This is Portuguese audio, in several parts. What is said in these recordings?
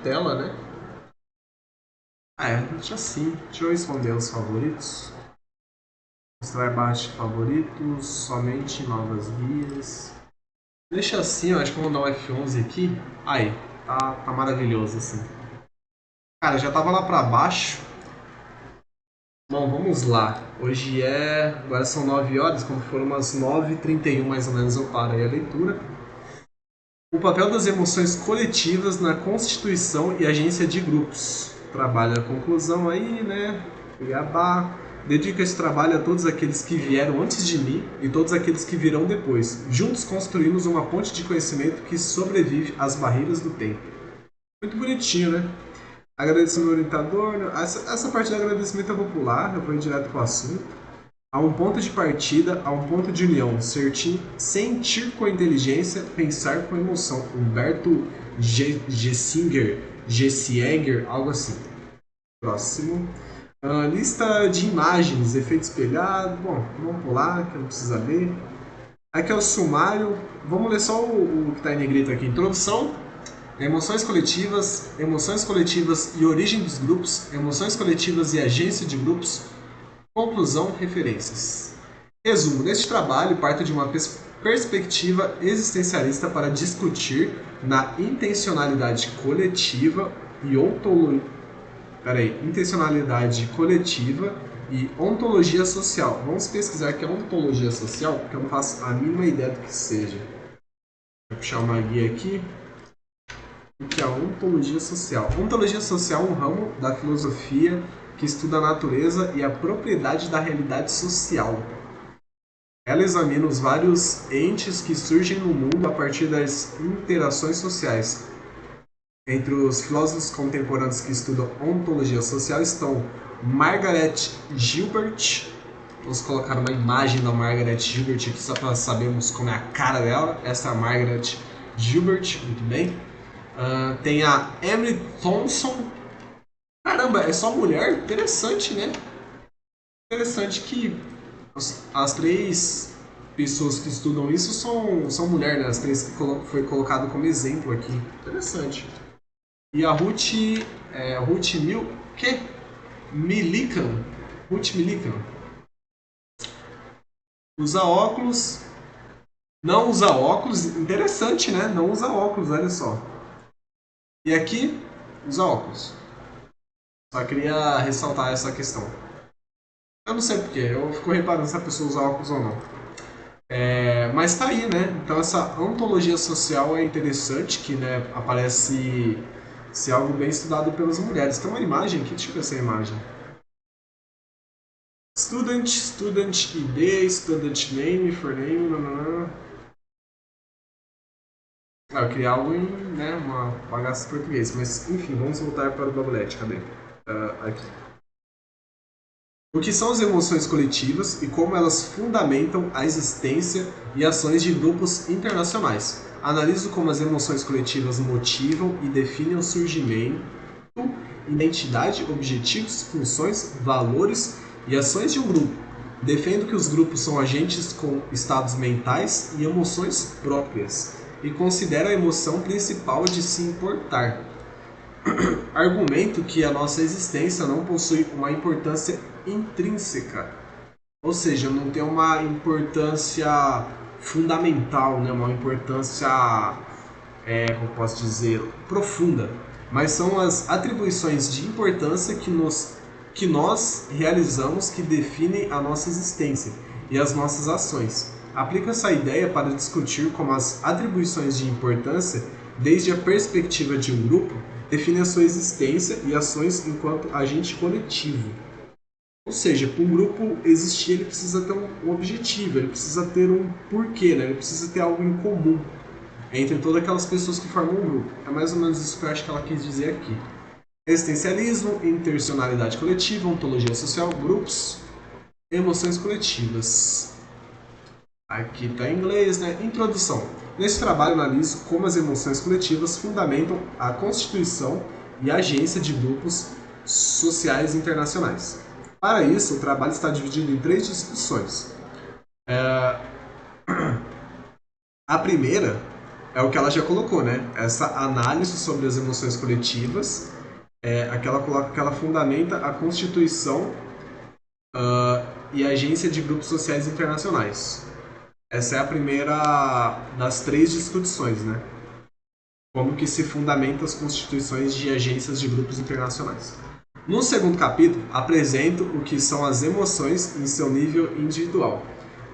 tela, né? Deixa assim. Deixa eu responder os favoritos. Mostrar barra de favoritos, somente novas guias. Deixa assim, eu acho que eu vou dar um F11 aqui. Aí, tá maravilhoso assim. Cara, já tava lá pra baixo. Bom, vamos lá. Hoje agora são 9 horas, quando foram umas 9h31 mais ou menos eu paro aí a leitura. O papel das emoções coletivas na constituição e agência de grupos. Trabalho a conclusão aí, né? Cuiabá. Dedico esse trabalho a todos aqueles que vieram antes de mim e todos aqueles que virão depois. Juntos construímos uma ponte de conhecimento que sobrevive às barreiras do tempo. Muito bonitinho, né? Agradecimento ao orientador. Essa parte do agradecimento é popular, eu vou direto para o assunto. Há um ponto de partida, há um ponto de união. Sentir com inteligência, pensar com emoção. Humberto Gessinger, algo assim. Próximo. Lista de imagens, efeito espelhado. Bom, vamos pular, que não precisa ler. Aqui é o sumário. Vamos ler só o que está em negrito aqui. Introdução. Emoções coletivas e origem dos grupos, emoções coletivas e agência de grupos, conclusão, referências. Resumo, neste trabalho parto de uma perspectiva existencialista para discutir na intencionalidade coletiva e intencionalidade coletiva e ontologia social. Vamos pesquisar o que é ontologia social, porque eu não faço a mínima ideia do que seja. Vou puxar uma guia aqui. O que é a ontologia social? Ontologia social é um ramo da filosofia que estuda a natureza e a propriedade da realidade social. Ela examina os vários entes que surgem no mundo a partir das interações sociais. Entre os filósofos contemporâneos que estudam ontologia social estão Margaret Gilbert. Vamos colocar uma imagem da Margaret Gilbert aqui só para sabermos como é a cara dela. Essa é a Margaret Gilbert, muito bem. Tem a Emily Thompson. Caramba, é só mulher? Interessante, né? Interessante que as três pessoas que estudam isso são mulheres, né? As três que foi colocado como exemplo aqui. Interessante. E a Ruth Millikan. Ruth Millikan. Usa óculos. Não usa óculos. Interessante, né? Não usa óculos, olha só. E aqui, usa óculos. Só queria ressaltar essa questão. Eu não sei porquê, eu fico reparando se a pessoa usa óculos ou não. Mas tá aí, né? Então essa ontologia social é interessante, que né, aparece ser algo bem estudado pelas mulheres. Tem uma imagem aqui, deixa eu ver essa imagem. Student ID, student name, for name, eu queria algo em uma bagaça português, mas enfim, vamos voltar para o Babulete, cadê? Aqui. O que são as emoções coletivas e como elas fundamentam a existência e ações de grupos internacionais. Analiso como as emoções coletivas motivam e definem o surgimento, identidade, objetivos, funções, valores e ações de um grupo. Defendo que os grupos são agentes com estados mentais e emoções próprias e considero a emoção principal de se importar. Argumento que a nossa existência não possui uma importância intrínseca, ou seja, não tem uma importância fundamental, né? Uma importância, como posso dizer, profunda, mas são as atribuições de importância que nós realizamos que definem a nossa existência e as nossas ações. Aplico essa ideia para discutir como as atribuições de importância, desde a perspectiva de um grupo, definem a sua existência e ações enquanto agente coletivo. Ou seja, para um grupo existir, ele precisa ter um objetivo, ele precisa ter um porquê, né? Ele precisa ter algo em comum entre todas aquelas pessoas que formam um grupo. É mais ou menos isso que eu acho que ela quis dizer aqui. Existencialismo, intencionalidade coletiva, ontologia social, grupos, emoções coletivas. Aqui está em inglês, né? Introdução. Nesse trabalho analiso como as emoções coletivas fundamentam a constituição e a agência de grupos sociais internacionais. Para isso, o trabalho está dividido em 3 discussões. A primeira é o que ela já colocou, né? Essa análise sobre as emoções coletivas é a que ela coloca que ela fundamenta a constituição e agência de grupos sociais internacionais. Essa é a primeira das 3 discussões, né? Como que se fundamenta as constituições de agências de grupos internacionais. No segundo capítulo, apresento o que são as emoções em seu nível individual,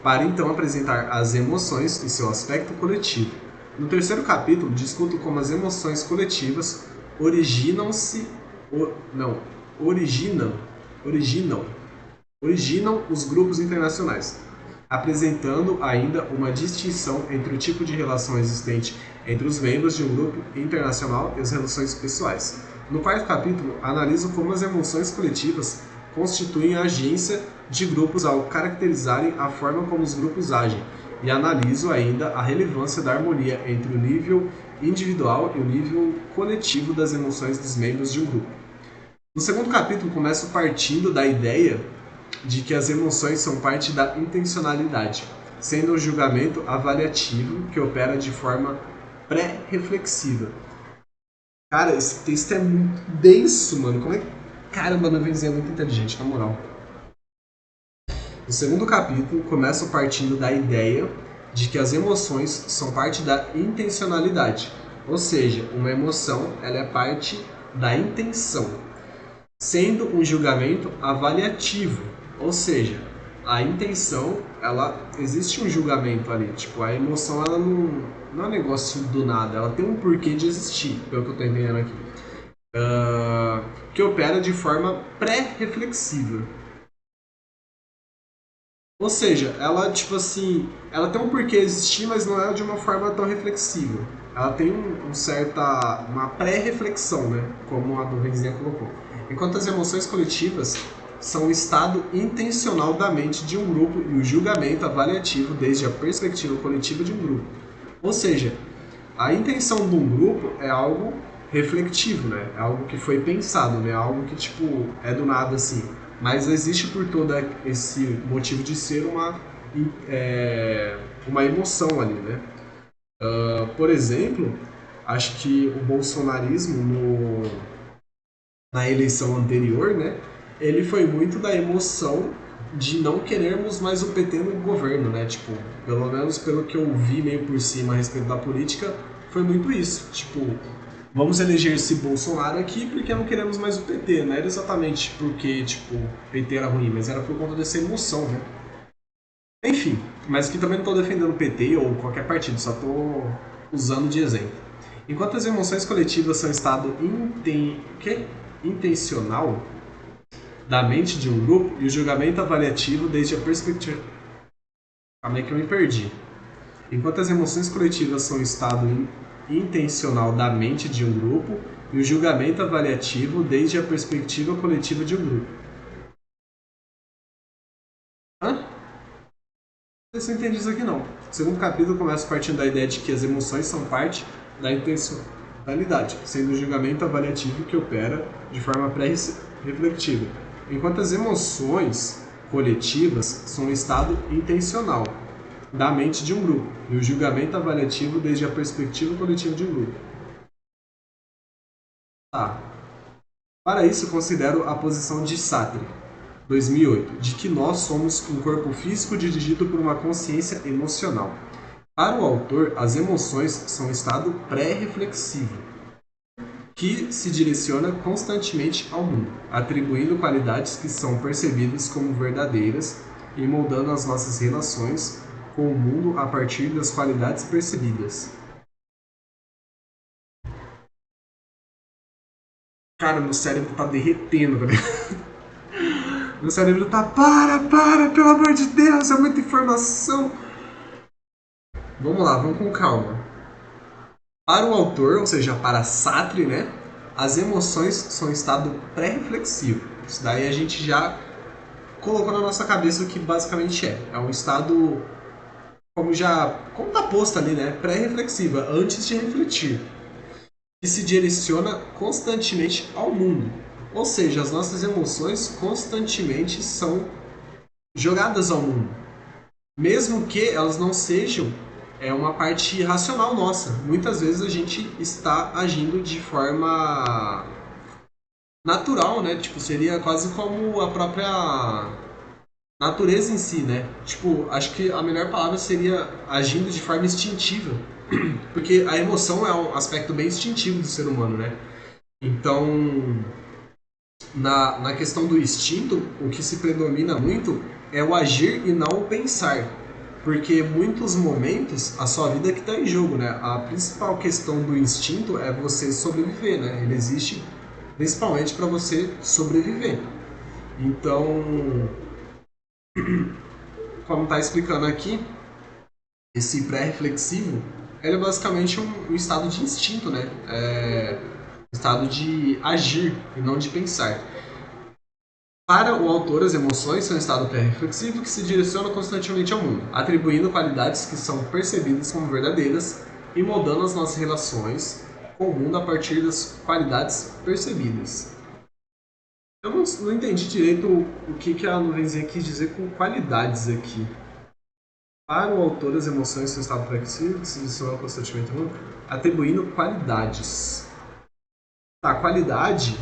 para então apresentar as emoções em seu aspecto coletivo. No terceiro capítulo, discuto como as emoções coletivas originam os grupos internacionais, apresentando ainda uma distinção entre o tipo de relação existente entre os membros de um grupo internacional e as relações pessoais. No quarto capítulo, analiso como as emoções coletivas constituem a agência de grupos ao caracterizarem a forma como os grupos agem, e analiso ainda a relevância da harmonia entre o nível individual e o nível coletivo das emoções dos membros de um grupo. No segundo capítulo, começo partindo da ideia de que as emoções são parte da intencionalidade, sendo um julgamento avaliativo que opera de forma pré-reflexiva. Cara, esse texto é muito denso, mano. Como é que... Caramba, meu vizinho é muito inteligente, na moral. No segundo capítulo, começo partindo da ideia de que as emoções são parte da intencionalidade, ou seja, uma emoção ela é parte da intenção, sendo um julgamento avaliativo, ou seja, a intenção, ela existe um julgamento ali, tipo, a emoção ela não é um negócio do nada, ela tem um porquê de existir, pelo que eu estou entendendo aqui, que opera de forma pré-reflexiva. Ou seja, ela, tipo assim, ela tem um porquê existir, mas não é de uma forma tão reflexiva. Ela tem uma pré-reflexão, né? Como a Duvenzinha colocou. Enquanto as emoções coletivas são o estado intencional da mente de um grupo e o julgamento avaliativo desde a perspectiva coletiva de um grupo. Ou seja, a intenção de um grupo é algo reflectivo, né? É algo que foi pensado, né? Algo que, tipo, é do nada, assim. Mas existe por todo esse motivo de ser uma emoção ali, né? Por exemplo, acho que o bolsonarismo na eleição anterior, né? Ele foi muito da emoção de não querermos mais o PT no governo, né? Tipo, pelo menos pelo que eu vi meio por cima a respeito da política, foi muito isso. Tipo, vamos eleger esse Bolsonaro aqui porque não queremos mais o PT. Não era exatamente porque, tipo, o PT era ruim, mas era por conta dessa emoção, né? Enfim, mas que também não estou defendendo o PT ou qualquer partido, só estou usando de exemplo. Enquanto as emoções coletivas são estado intencional da mente de um grupo e o julgamento avaliativo desde a perspectiva... Calma aí que eu me perdi. Enquanto as emoções coletivas são estado intencional da mente de um grupo e o julgamento avaliativo desde a perspectiva coletiva de um grupo. Hã? Não sei se eu entendi isso aqui não. O segundo capítulo começa partindo da ideia de que as emoções são parte da intencionalidade, sendo o julgamento avaliativo que opera de forma pré-reflexiva. Enquanto as emoções coletivas são um estado intencional da mente de um grupo e o julgamento avaliativo desde a perspectiva coletiva de um grupo. Tá. Para isso, considero a posição de Sartre, 2008, de que nós somos um corpo físico dirigido por uma consciência emocional. Para o autor, as emoções são um estado pré-reflexivo, que se direciona constantemente ao mundo, atribuindo qualidades que são percebidas como verdadeiras e moldando as nossas relações com o mundo a partir das qualidades percebidas. Cara, meu cérebro tá derretendo, velho. Meu cérebro tá... Para, pelo amor de Deus, é muita informação. Vamos lá, vamos com calma. Para o autor, ou seja, para Sartre, né? As emoções são um estado pré-reflexivo. Isso daí a gente já colocou na nossa cabeça o que basicamente é. É um estado, como tá posto ali, né? Pré-reflexiva, antes de refletir. Que se direciona constantemente ao mundo. Ou seja, as nossas emoções constantemente são jogadas ao mundo. Mesmo que elas não sejam é uma parte racional nossa. Muitas vezes a gente está agindo de forma natural, né? Tipo, seria quase como a própria natureza em si, né? Tipo, acho que a melhor palavra seria agindo de forma instintiva. Porque a emoção é um aspecto bem instintivo do ser humano, né? Então, na questão do instinto, o que se predomina muito é o agir e não o pensar. Porque em muitos momentos a sua vida é que está em jogo, né? A principal questão do instinto é você sobreviver, né? Ele existe principalmente para você sobreviver. Então, como está explicando aqui, esse pré-reflexivo, ele é basicamente um estado de instinto, né? Um estado de agir e não de pensar. Para o autor, as emoções são um estado pré-reflexivo que se direciona constantemente ao mundo, atribuindo qualidades que são percebidas como verdadeiras e moldando as nossas relações com o mundo a partir das qualidades percebidas. Eu não entendi direito o que a nuvenzinha quis dizer com qualidades aqui. Para o autor, as emoções são um estado pré-reflexivo que se direciona constantemente ao mundo, atribuindo qualidades. Tá, qualidade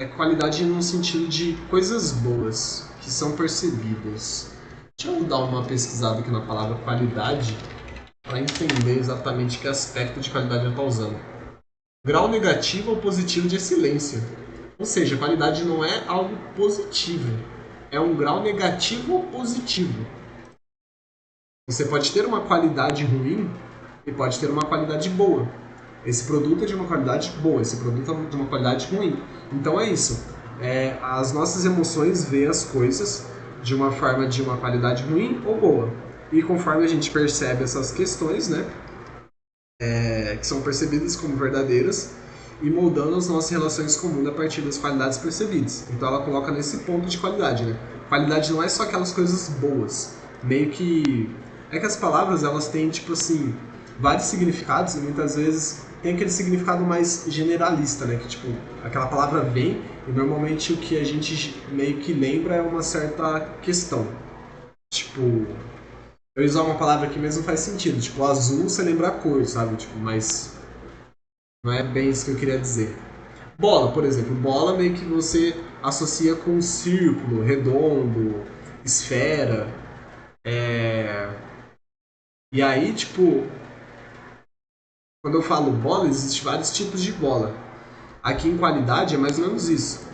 é qualidade no sentido de coisas boas que são percebidas. Deixa eu dar uma pesquisada aqui na palavra qualidade para entender exatamente que aspecto de qualidade eu estou usando. Grau negativo ou positivo de excelência. Ou seja, qualidade não é algo positivo. É um grau negativo ou positivo. Você pode ter uma qualidade ruim e pode ter uma qualidade boa. Esse produto é de uma qualidade boa, esse produto é de uma qualidade ruim. Então é isso. As nossas emoções veem as coisas de uma forma de uma qualidade ruim ou boa. E conforme a gente percebe essas questões, né, que são percebidas como verdadeiras e moldando as nossas relações com o mundo a partir das qualidades percebidas. Então ela coloca nesse ponto de qualidade, né? Qualidade não é só aquelas coisas boas. Meio que... É que as palavras, elas têm, tipo assim, vários significados e muitas vezes tem aquele significado mais generalista, né? Que, tipo, aquela palavra vem e normalmente o que a gente meio que lembra é uma certa questão. Tipo, eu usar uma palavra que mesmo faz sentido. Tipo, azul você lembra a cor, sabe? Tipo, mas não é bem isso que eu queria dizer. Bola, por exemplo. Bola meio que você associa com círculo, redondo, esfera. E aí, tipo, quando eu falo bola, existem vários tipos de bola. Aqui em qualidade é mais ou menos isso.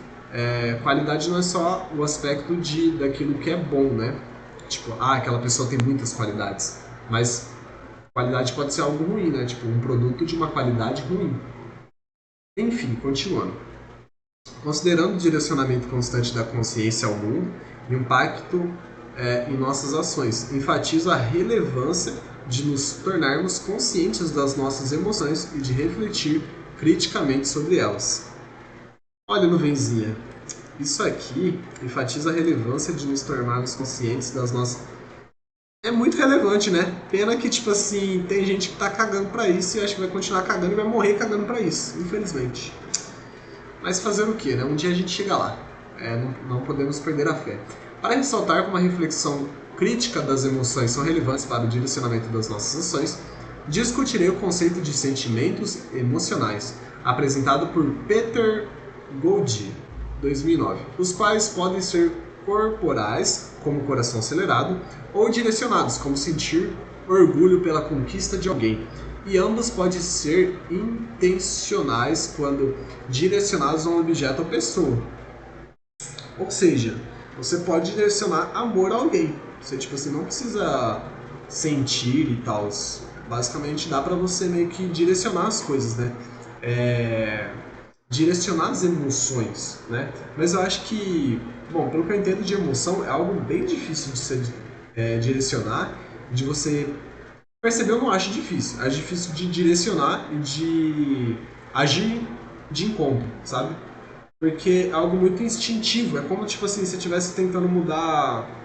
Qualidade não é só o aspecto daquilo que é bom, né? Tipo, aquela pessoa tem muitas qualidades. Mas qualidade pode ser algo ruim, né? Tipo, um produto de uma qualidade ruim. Enfim, continuando. Considerando o direcionamento constante da consciência ao mundo e o impacto em nossas ações, enfatizo a relevância de nos tornarmos conscientes das nossas emoções e de refletir criticamente sobre elas. Olha, nuvenzinha, isso aqui enfatiza a relevância de nos tornarmos conscientes das nossas... É muito relevante, né? Pena que, tipo assim, tem gente que tá cagando pra isso e acho que vai continuar cagando e vai morrer cagando pra isso, infelizmente. Mas fazer o quê, né? Um dia a gente chega lá. Não podemos perder a fé. Para ressaltar como a reflexão crítica das emoções são relevantes para o direcionamento das nossas ações, discutirei o conceito de sentimentos emocionais, apresentado por Peter Goldie, 2009, os quais podem ser corporais, como coração acelerado, ou direcionados, como sentir orgulho pela conquista de alguém. E ambos podem ser intencionais quando direcionados a um objeto ou pessoa. Ou seja, você pode direcionar amor a alguém. Você, tipo assim, não precisa sentir e tal. Basicamente dá pra você meio que direcionar as coisas, né? Direcionar as emoções, né? Mas eu acho que, bom, pelo que eu entendo de emoção, é algo bem difícil de se direcionar, de você perceber. Eu não acho difícil. É difícil de direcionar e de agir de encontro, sabe? Porque é algo muito instintivo. É como, tipo assim, se você estivesse tentando mudar...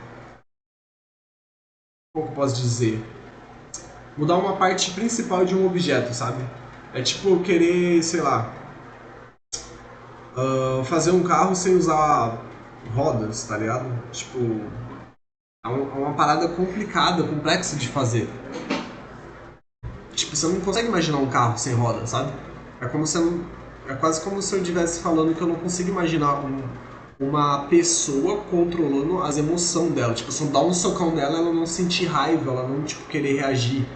Como que eu posso dizer? Mudar uma parte principal de um objeto, sabe? É tipo querer, sei lá, fazer um carro sem usar rodas, tá ligado? Tipo, É uma parada complicada, complexa de fazer. Tipo, você não consegue imaginar um carro sem roda, sabe? É como se eu não, é quase como se eu estivesse falando que eu não consigo imaginar uma pessoa controlando as emoções dela. Tipo, se eu dar um socão nela, ela não sentir raiva, ela não tipo, querer reagir.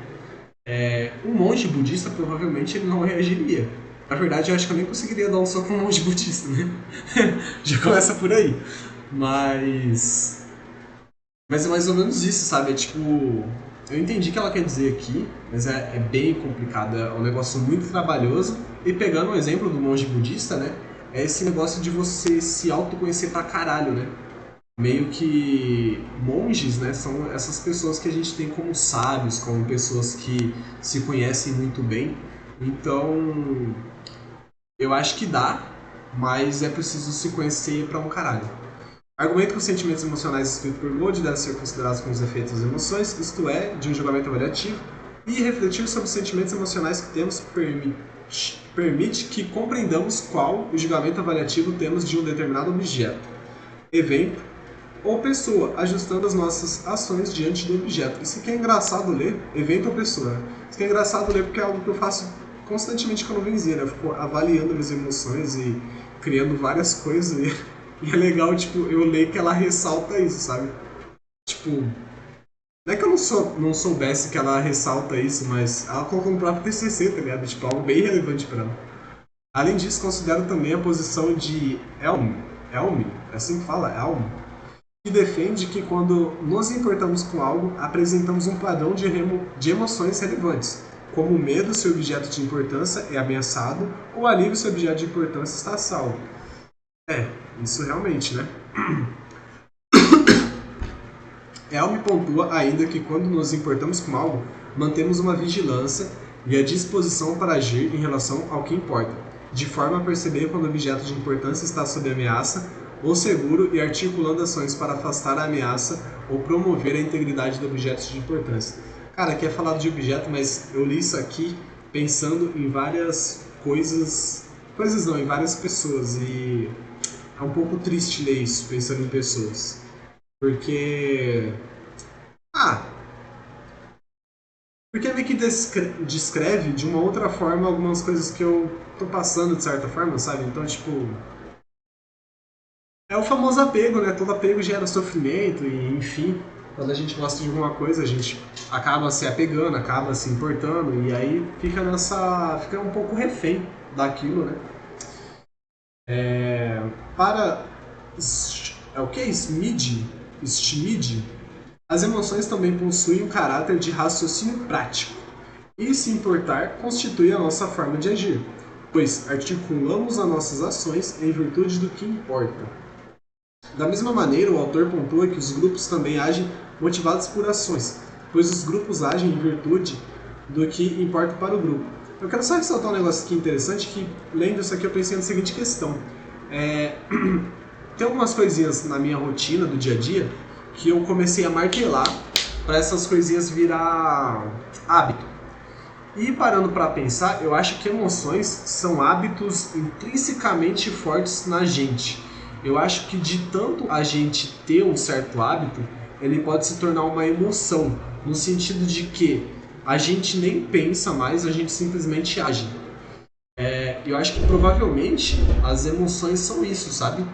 Um monge budista provavelmente ele não reagiria. Na verdade, eu acho que eu nem conseguiria dar um soco num monge budista, né? Já começa por aí. Mas. Mas é mais ou menos isso, sabe? É tipo. Eu entendi o que ela quer dizer aqui, mas é bem complicado. É um negócio muito trabalhoso. E pegando o exemplo do monge budista, né? É esse negócio de você se autoconhecer pra caralho, né? Meio que monges, né? São essas pessoas que a gente tem como sábios, como pessoas que se conhecem muito bem. Então, eu acho que dá, mas é preciso se conhecer pra um caralho. Argumento que os sentimentos emocionais escritos por Gold devem ser considerados como os efeitos das emoções, isto é, de um julgamento avaliativo, e refletir sobre os sentimentos emocionais que temos permite que compreendamos qual o julgamento avaliativo temos de um determinado objeto, evento ou pessoa, ajustando as nossas ações diante do objeto. Isso aqui é engraçado ler, evento ou pessoa. Isso aqui é engraçado ler porque é algo que eu faço constantemente quando eu venho, né? Eu fico avaliando minhas emoções e criando várias coisas e é legal, tipo, eu leio que ela ressalta isso, sabe? Tipo, não é que eu não soubesse que ela ressalta isso, mas ela colocou no próprio TCC, tá ligado? Tipo, algo bem relevante pra ela. Além disso, considero também a posição de Elm, é assim que fala, Elm, que defende que quando nos importamos com algo, apresentamos um padrão de emoções relevantes, como o medo se o objeto de importância é ameaçado ou alívio se o objeto de importância está a salvo. Isso realmente, né? Elm pontua ainda que quando nos importamos com algo, mantemos uma vigilância e a disposição para agir em relação ao que importa, de forma a perceber quando o objeto de importância está sob ameaça ou seguro e articulando ações para afastar a ameaça ou promover a integridade do objeto de importância. Cara, aqui é falado de objeto, mas eu li isso aqui pensando em várias coisas, não, em várias pessoas, e é um pouco triste ler isso, pensando em pessoas. Porque. Ah, porque meio que descreve de uma outra forma algumas coisas que eu tô passando de certa forma, sabe? Então, tipo. É o famoso apego, né? Todo apego gera sofrimento e, enfim. Quando a gente gosta de alguma coisa, a gente acaba se apegando, acaba se importando e aí fica nessa. Fica um pouco refém daquilo, né? Para. É o que? Schmid? As emoções também possuem um caráter de raciocínio prático, e se importar constitui a nossa forma de agir, pois articulamos as nossas ações em virtude do que importa. Da mesma maneira, o autor pontua que os grupos também agem motivados por ações, pois os grupos agem em virtude do que importa para o grupo. Eu quero só ressaltar um negócio aqui interessante que, lendo isso aqui, eu pensei na seguinte questão. Tem algumas coisinhas na minha rotina do dia a dia que eu comecei a martelar para essas coisinhas virar hábito. E parando para pensar, eu acho que emoções são hábitos intrinsecamente fortes na gente. Eu acho que de tanto a gente ter um certo hábito, ele pode se tornar uma emoção, no sentido de que a gente nem pensa mais, a gente simplesmente age. Eu acho que provavelmente as emoções são isso, sabe?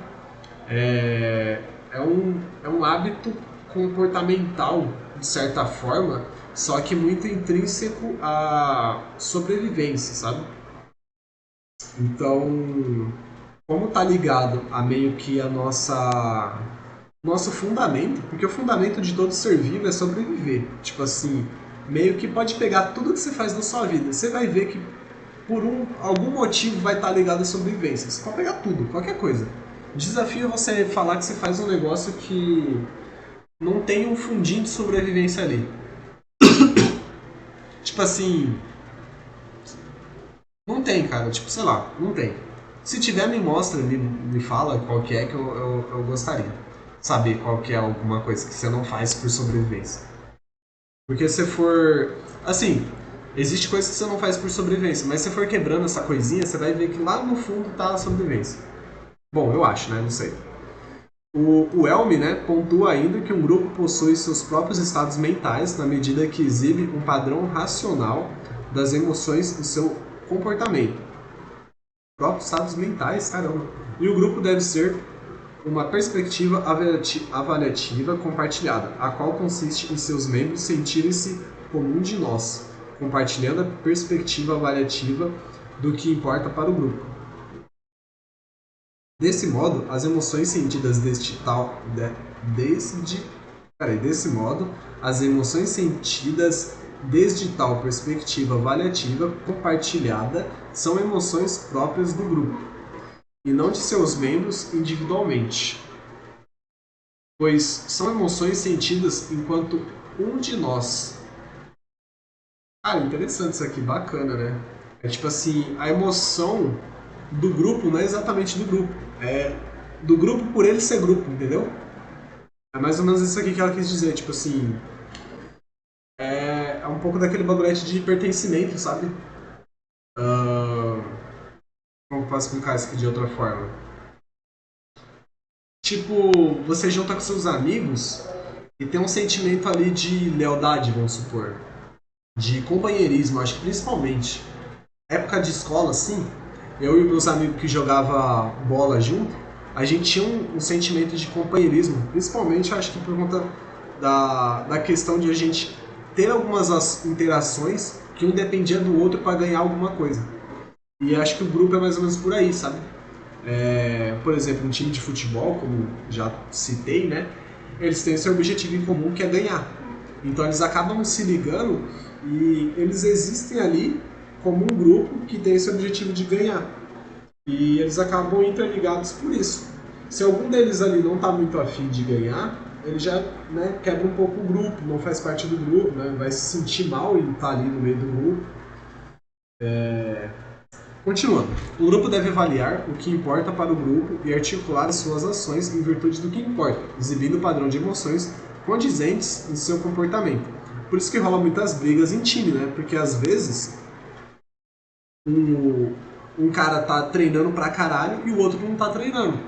É um hábito comportamental, de certa forma, só que muito intrínseco à sobrevivência, sabe? Então, como tá ligado a meio que a nosso fundamento, porque o fundamento de todo ser vivo é sobreviver. Tipo assim, meio que pode pegar tudo que você faz na sua vida, você vai ver que por algum motivo vai estar ligado à sobrevivência. Você pode pegar tudo, qualquer coisa. O desafio é você falar que você faz um negócio que não tem um fundinho de sobrevivência ali. Tipo assim, não tem, cara. Tipo, sei lá, não tem. Se tiver, me mostra, me fala qual que é que eu gostaria. Saber qual que é alguma coisa que você não faz por sobrevivência. Porque se for... Assim, existe coisa que você não faz por sobrevivência, mas se for quebrando essa coisinha, você vai ver que lá no fundo tá a sobrevivência. Bom, eu acho, né? Não sei. O Elm, né, pontua ainda que um grupo possui seus próprios estados mentais na medida que exibe um padrão racional das emoções e seu comportamento. Próprios estados mentais, caramba. E o grupo deve ser uma perspectiva avaliativa compartilhada, a qual consiste em seus membros sentirem-se como um de nós, compartilhando a perspectiva avaliativa do que importa para o grupo. Desse modo, as emoções sentidas desse modo, as emoções sentidas desde tal perspectiva avaliativa compartilhada são emoções próprias do grupo, e não de seus membros individualmente, pois são emoções sentidas enquanto um de nós. Cara, interessante isso aqui, bacana, né? É tipo assim, a emoção do grupo não é exatamente do grupo, é do grupo por ele ser grupo, entendeu? É mais ou menos isso aqui que ela quis dizer, tipo assim, é um pouco daquele bagulhete de pertencimento, sabe? Como eu posso explicar isso aqui de outra forma? Tipo, você junta com seus amigos e tem um sentimento ali de lealdade, vamos supor. De companheirismo, acho que principalmente. Época de escola, assim, eu e meus amigos que jogava bola junto, a gente tinha um sentimento de companheirismo. Principalmente, acho que por conta da questão de a gente ter algumas interações que um dependia do outro para ganhar alguma coisa. E acho que o grupo é mais ou menos por aí, sabe? Por exemplo, um time de futebol, como já citei, né? Eles têm esse objetivo em comum que é ganhar. Então eles acabam se ligando e eles existem ali como um grupo que tem esse objetivo de ganhar. E eles acabam interligados por isso. Se algum deles ali não está muito afim de ganhar, ele já, né, quebra um pouco o grupo, não faz parte do grupo, né, vai se sentir mal em estar ali no meio do grupo. Continuando, o grupo deve avaliar o que importa para o grupo e articular as suas ações em virtude do que importa, exibindo o padrão de emoções condizentes em seu comportamento. Por isso que rola muitas brigas em time, né? Porque às vezes um cara tá treinando pra caralho e o outro não tá treinando.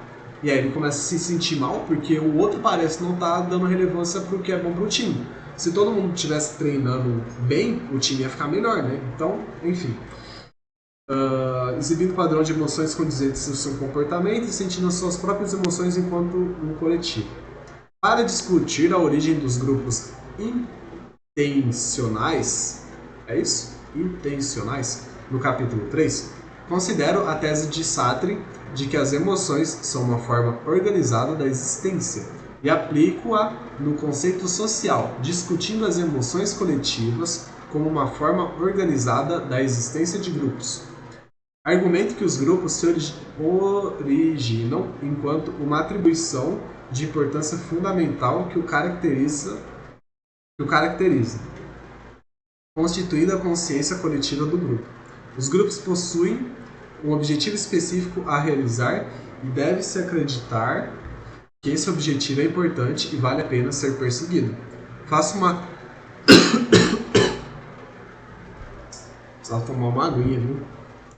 E aí ele começa a se sentir mal porque o outro parece não tá dando relevância pro que é bom pro time. Se todo mundo estivesse treinando bem, o time ia ficar melhor, né? Então, enfim. Exibindo padrão de emoções condizentes no seu comportamento e sentindo as suas próprias emoções enquanto um coletivo. Para discutir a origem dos grupos intencionais, é isso? Intencionais, no capítulo 3, considero a tese de Sartre de que as emoções são uma forma organizada da existência e aplico-a no conceito social, discutindo as emoções coletivas como uma forma organizada da existência de grupos. Argumento que os grupos se originam enquanto uma atribuição de importância fundamental que o caracteriza, constituindo a consciência coletiva do grupo. Os grupos possuem um objetivo específico a realizar e deve-se acreditar que esse objetivo é importante e vale a pena ser perseguido. Faço uma... Precisava tomar uma aguinha, viu?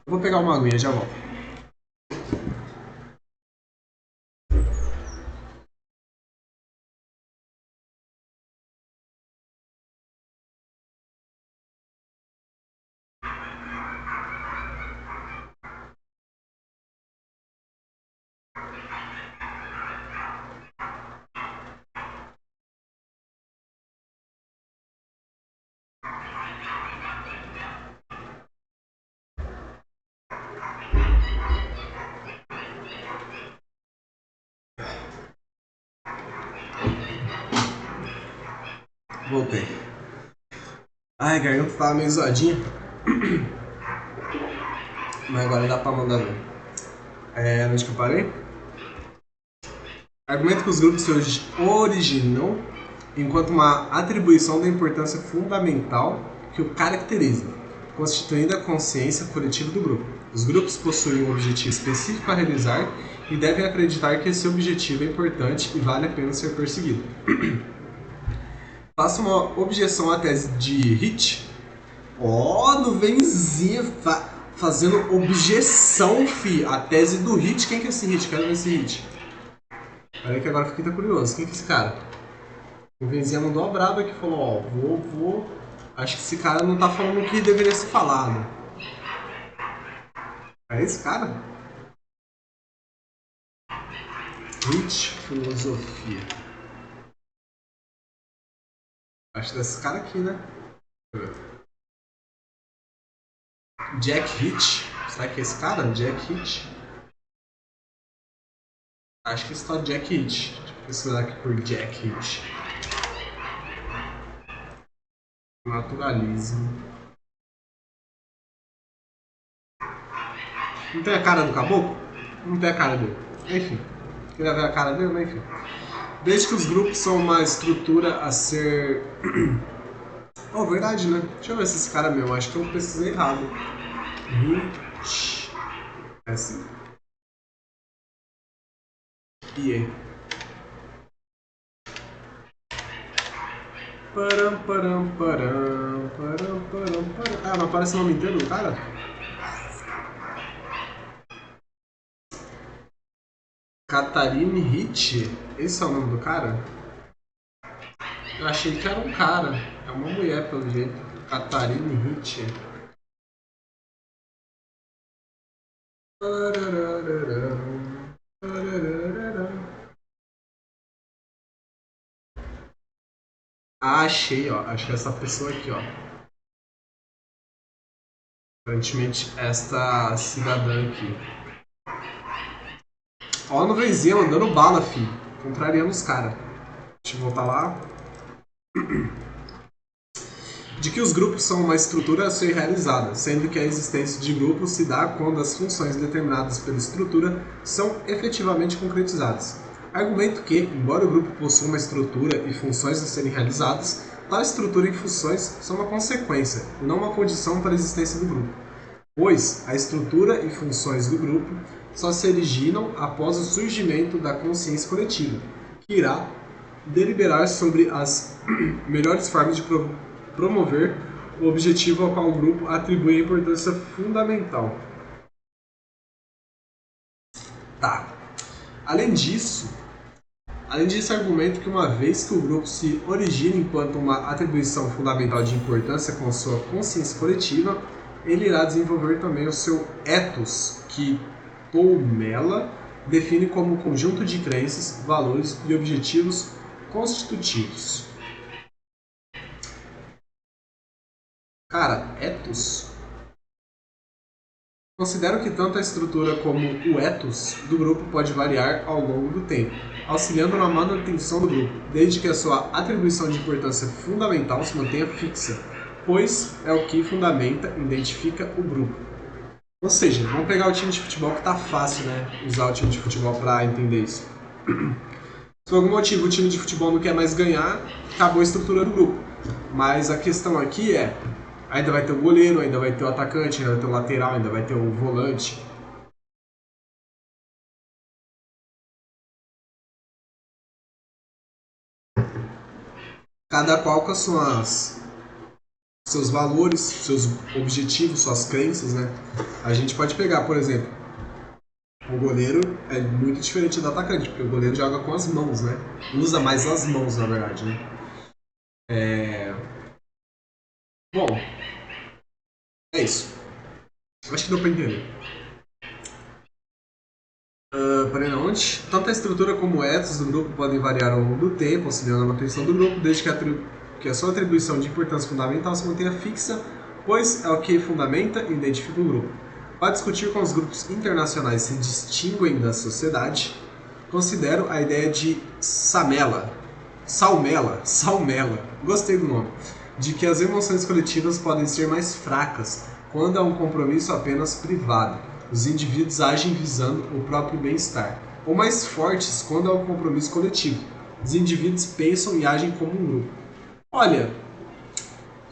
Eu vou pegar uma aguinha, já volto. Voltei. Ai, a garganta tava meio zoadinha. Mas agora dá pra mandar ver. Onde que eu parei? Argumento que os grupos se originam enquanto uma atribuição da importância fundamental que o caracteriza, constituindo a consciência coletiva do grupo. Os grupos possuem um objetivo específico a realizar e devem acreditar que esse objetivo é importante e vale a pena ser perseguido. Faço uma objeção à tese de Hit. Nuvenzinha fazendo objeção, fi. A tese do Hit. Quem que é esse Hit? Quero ver esse Hit. Olha que agora fiquei curioso. Quem que é esse cara? O Venzinha mandou a braba que falou, ó, vou. Acho que esse cara não tá falando o que deveria ser falado. É esse cara? Rich Filosofia. Acho desse cara aqui, né? Jack Hitch. Será que é esse cara? Jack Hitch? Acho que esse tá Jack Hitch. Deixa eu pesquisar aqui por Jack Hitch. Naturalismo. Não tem a cara do caboclo? Não tem a cara dele. Enfim. Queria ver a cara dele, mas enfim. Desde que os grupos são uma estrutura a ser... Oh, verdade, né? Deixa eu ver se esse cara é meu. Acho que eu pesquisei errado. Rich. É assim. E Ah, não aparece o nome inteiro do cara? Catarine Hitch? Esse é o nome do cara? Eu achei que era um cara. É uma mulher, pelo jeito. Catarine Hitch. Ah, achei, ó. Acho que é essa pessoa aqui, ó. Aparentemente, esta cidadã aqui. Ó, no Venzinha mandando bala, filho. Contrariando os caras. Deixa eu voltar lá. De que os grupos são uma estrutura a ser realizada, sendo que a existência de grupos se dá quando as funções determinadas pela estrutura são efetivamente concretizadas. Argumento que, embora o grupo possua uma estrutura e funções a serem realizadas, tal estrutura e funções são uma consequência, e não uma condição para a existência do grupo. Pois a estrutura e funções do grupo só se originam após o surgimento da consciência coletiva, que irá deliberar sobre as melhores formas de promover o objetivo ao qual o grupo atribui importância fundamental. Tá. Além disso, argumento que uma vez que o grupo se origina enquanto uma atribuição fundamental de importância com sua consciência coletiva, ele irá desenvolver também o seu ethos, que Toumela define como um conjunto de crenças, valores e objetivos constitutivos. Cara, ethos. Considero que tanto a estrutura como o ethos do grupo pode variar ao longo do tempo, auxiliando na manutenção do grupo, desde que a sua atribuição de importância fundamental se mantenha fixa, pois é o que fundamenta e identifica o grupo. Ou seja, vamos pegar o time de futebol que tá fácil, né? Usar o time de futebol para entender isso. Se por algum motivo o time de futebol não quer mais ganhar, acabou a estrutura do grupo. Mas a questão aqui é, ainda vai ter o goleiro, ainda vai ter o atacante, ainda vai ter o lateral, ainda vai ter o volante. Cada qual com seus valores, seus objetivos, suas crenças, né? A gente pode pegar, por exemplo, o goleiro é muito diferente do atacante, porque o goleiro joga com as mãos, né? Usa mais as mãos, na verdade, né? Bom, é isso. Acho que deu pra entender. Parei onde? Tanto a estrutura como o ethos do grupo podem variar ao longo do tempo, auxiliando a manutenção do grupo, desde que a sua atribuição de importância fundamental se mantenha fixa, pois é o que fundamenta e identifica o grupo. Para discutir como os grupos internacionais se distinguem da sociedade, considero a ideia de Salmela, gostei do nome, de que as emoções coletivas podem ser mais fracas quando há um compromisso apenas privado. Os indivíduos agem visando o próprio bem-estar, ou mais fortes quando há um compromisso coletivo. Os indivíduos pensam e agem como um grupo. Olha,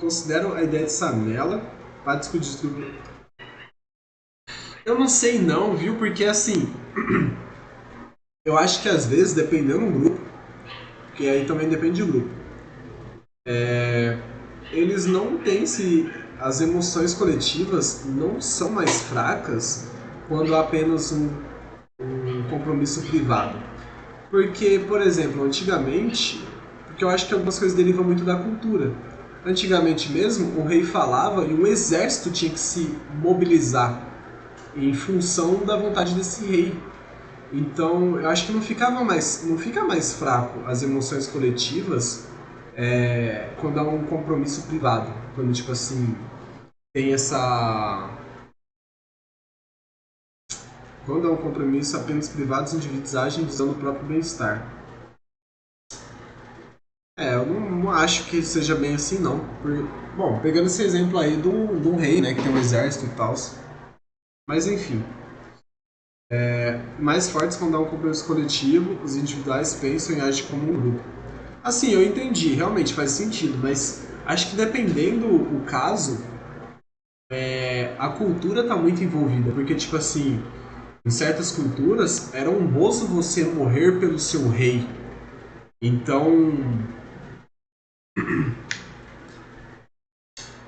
considero a ideia de Salmela para discutir tudo. Eu não sei não, viu? Porque assim, eu acho que às vezes, dependendo do grupo, que aí também depende do grupo, eles não têm se as emoções coletivas não são mais fracas quando há apenas um compromisso privado. Porque, por exemplo, antigamente, porque eu acho que algumas coisas derivam muito da cultura. Antigamente mesmo, o rei falava e o exército tinha que se mobilizar em função da vontade desse rei. Então, eu acho que não fica mais fraco as emoções coletivas quando há um compromisso privado. Quando, tipo assim, tem essa... Quando há um compromisso apenas privado, os indivíduos agem visando o próprio bem-estar. Eu não acho que seja bem assim, não. Bom, pegando esse exemplo aí de um rei, né, que tem um exército e tal. Mas, enfim. Mais fortes quando há um compromisso coletivo, os individuais pensam e agem como um grupo. Assim, eu entendi, realmente faz sentido, mas acho que dependendo o caso, a cultura tá muito envolvida, porque, tipo assim, em certas culturas, era honroso você morrer pelo seu rei. Então,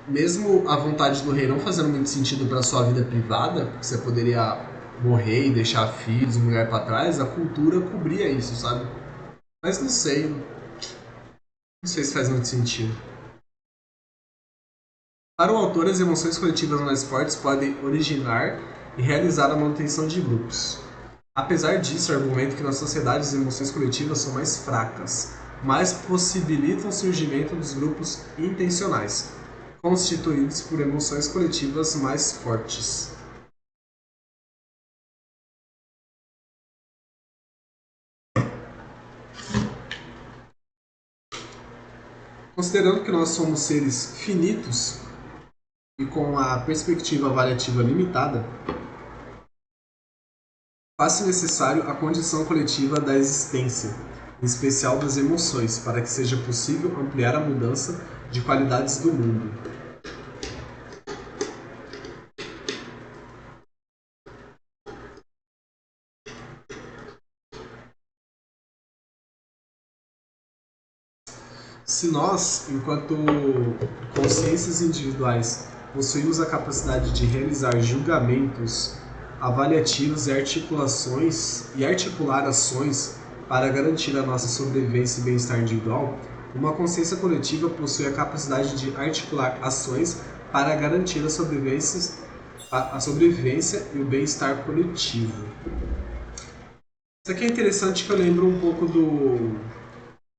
mesmo a vontade do rei não fazendo muito sentido para sua vida privada, porque você poderia morrer e deixar filhos e mulher para trás, a cultura cobria isso, sabe? Mas não sei se faz muito sentido. Para o autor, as emoções coletivas mais fortes podem originar e realizar a manutenção de grupos. Apesar disso, argumento que na sociedade as emoções coletivas são mais fracas, mas possibilitam o surgimento dos grupos intencionais, constituídos por emoções coletivas mais fortes. Considerando que nós somos seres finitos e com a perspectiva avaliativa limitada, faz-se necessário a condição coletiva da existência, em especial das emoções, para que seja possível ampliar a mudança de qualidades do mundo. Se nós, enquanto consciências individuais, possuímos a capacidade de realizar julgamentos avaliativos e articular ações para garantir a nossa sobrevivência e bem-estar individual, uma consciência coletiva possui a capacidade de articular ações para garantir a sobrevivência e o bem-estar coletivo. Isso aqui é interessante, que eu lembro um pouco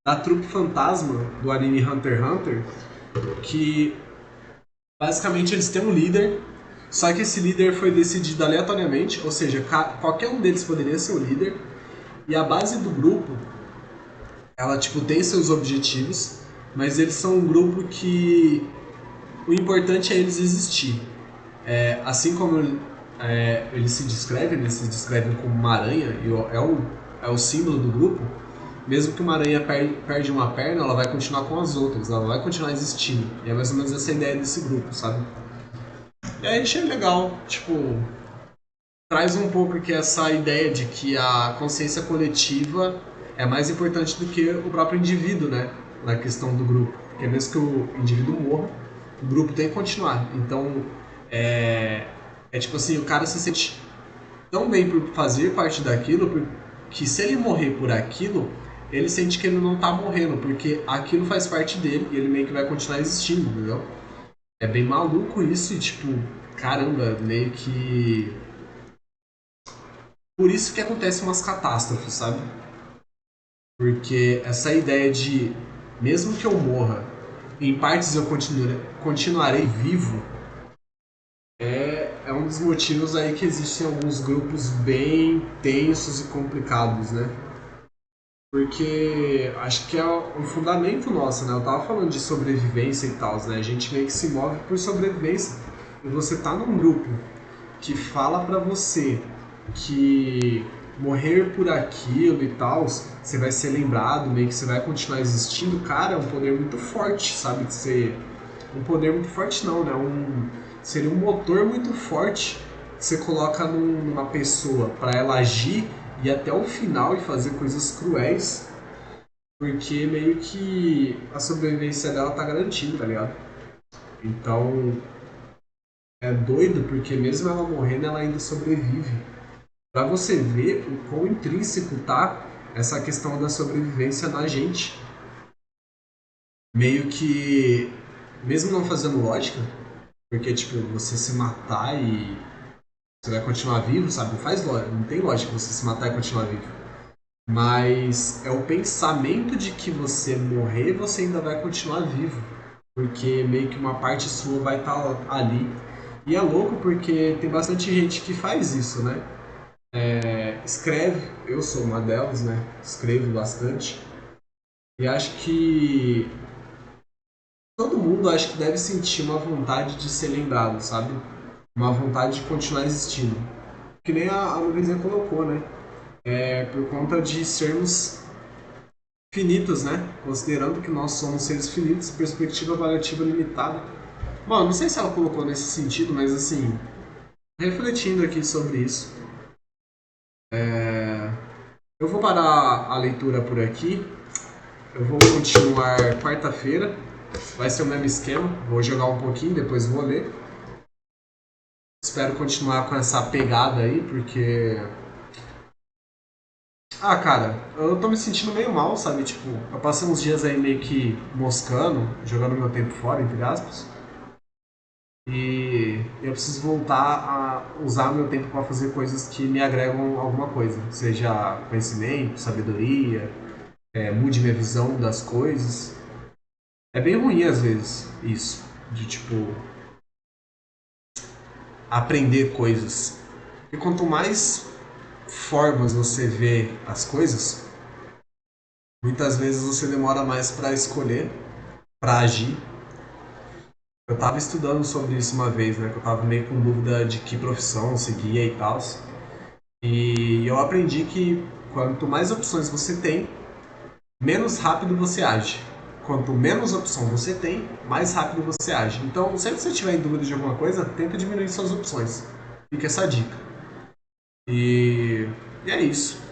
da trupe fantasma do anime Hunter x Hunter, que basicamente eles têm um líder, só que esse líder foi decidido aleatoriamente, ou seja, qualquer um deles poderia ser o líder, e a base do grupo, ela tipo tem seus objetivos, mas eles são um grupo que o importante é eles existir. Assim como eles se descrevem como uma aranha, e é o símbolo do grupo. Mesmo que uma aranha perde uma perna, ela vai continuar com as outras, ela vai continuar existindo. E é mais ou menos essa ideia desse grupo, sabe? E aí achei legal, tipo, traz um pouco aqui essa ideia de que a consciência coletiva é mais importante do que o próprio indivíduo, né? Na questão do grupo. Porque mesmo que o indivíduo morra, o grupo tem que continuar. Então, é tipo assim, o cara se sente tão bem por fazer parte daquilo, que se ele morrer por aquilo, ele sente que ele não tá morrendo, porque aquilo faz parte dele e ele meio que vai continuar existindo, entendeu? É bem maluco isso e, tipo, caramba, meio que... Por isso que acontecem umas catástrofes, sabe? Porque essa ideia de, mesmo que eu morra, em partes eu continuarei vivo, é um dos motivos aí que existem alguns grupos bem tensos e complicados, né? Porque acho que é um fundamento nosso, né? Eu tava falando de sobrevivência e tal, né? A gente meio que se move por sobrevivência. E você tá num grupo que fala pra você que morrer por aquilo e tal, você vai ser lembrado, meio que você vai continuar existindo, cara, é um poder muito forte, sabe? Um poder muito forte não, né? Seria um motor muito forte que você coloca numa pessoa para ela agir e até o final e fazer coisas cruéis, porque meio que a sobrevivência dela tá garantida, tá ligado? Então é doido, porque mesmo ela morrendo, ela ainda sobrevive. Pra você ver o quão intrínseco tá essa questão da sobrevivência na gente. Meio que, mesmo não fazendo lógica, porque, tipo, você se matar e você vai continuar vivo, sabe? Não faz lógica, não tem lógica você se matar e continuar vivo. Mas é o pensamento de que você morrer, você ainda vai continuar vivo. Porque meio que uma parte sua vai estar ali. E é louco porque tem bastante gente que faz isso, né? Escreve, eu sou uma delas, né? Escrevo bastante. E acho que todo mundo acho que deve sentir uma vontade de ser lembrado, sabe? Uma vontade de continuar existindo. Que nem a Luísa colocou, né? Por conta de sermos finitos, né? Considerando que nós somos seres finitos, perspectiva avaliativa limitada. Bom, não sei se ela colocou nesse sentido, mas assim, refletindo aqui sobre isso, eu vou parar a leitura por aqui. Eu vou continuar quarta-feira. Vai ser o mesmo esquema. Vou jogar um pouquinho, depois vou ler. Espero continuar com essa pegada aí, porque... Ah, cara, eu tô me sentindo meio mal, sabe? Tipo, eu passei uns dias aí meio que moscando, jogando meu tempo fora, entre aspas. E eu preciso voltar a usar meu tempo para fazer coisas que me agregam alguma coisa. Seja conhecimento, sabedoria, mude minha visão das coisas. É bem ruim às vezes isso, de tipo, aprender coisas. E quanto mais formas você vê as coisas, muitas vezes você demora mais para escolher, para agir. Eu tava estudando sobre isso uma vez, né? Que eu tava meio com dúvida de que profissão seguia e tal. E eu aprendi que quanto mais opções você tem, menos rápido você age. Quanto menos opção você tem, mais rápido você age. Então, sempre que você tiver em dúvida de alguma coisa, tenta diminuir suas opções. Fica essa dica. E é isso.